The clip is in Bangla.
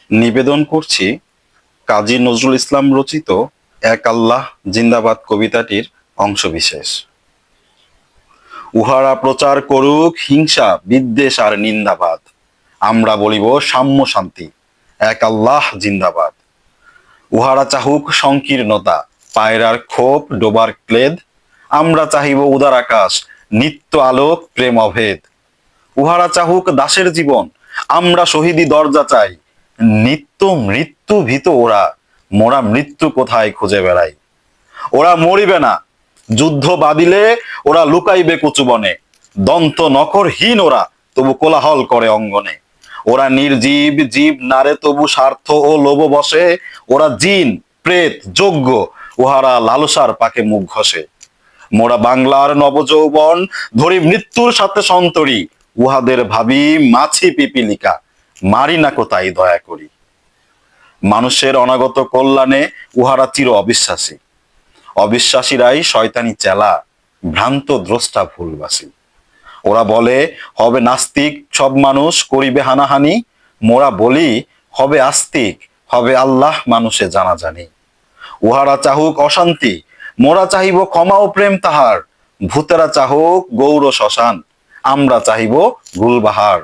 নিবেদন করছি কাজী নজরুল ইসলাম রচিত এক আল্লাহ জিন্দাবাদ কবিতাটির অংশবিশেষ। উহারা প্রচার করুক হিংসা বিদ্বেষ আর নিন্দাবাদ, আমরা বলিব সাম্য শান্তি, এক আল্লাহ জিন্দাবাদ। উহারা চাহুক সংকীর্ণতা, পায়রার ক্ষোভ ডোবার ক্লেদ, আমরা চাহিব উদার আকাশ, নিত্য আলোক প্রেম অভেদ। উহারা চাহুক দাসের জীবন, আমরা শহীদি দরজা চাই, নিত্য মৃত্যু ভীত ওরা, মোরা মৃত্যু কোথায় খুঁজে বেড়াই। ওরা মরিবে না, যুদ্ধ বাদিলে ওরা লুকাইবে কুচুবনে, দন্ত নখরহীন ওরা তবু কোলাহল করে অঙ্গনে। ওরা নির্জীব জীব নারে তবু স্বার্থ ও লোভ বসে, ওরা জিন প্রেত যজ্ঞ, উহারা লালসার পাকে মুখ ঘষে। মোরা বাংলার নবযৌবন ধরি মৃত্যুর সাথে সন্তরি, উহাদের ভাবি মাছি পিপিলিকা, মারি না কোথায় দয়া করি। মানুষের অনাগত কল্যাণে উহারা চির অবিশ্বাসী, অবিশ্বাসীরাই শয়তানি চেলা, ভ্রান্ত দ্রষ্টা ভুলবাসী। ওরা বলে হবে নাস্তিক সব মানুষ করিবে হানাহানি, মোরা বলি হবে আস্তিক, হবে আল্লাহ মানুষে জানাজানি। উহারা চাহুক অশান্তি, মোরা চাহিব ক্ষমা ও প্রেম তাহার, ভূতেরা চাহুক গৌর শ্মশান, আমরা চাহিব গুলবাহার।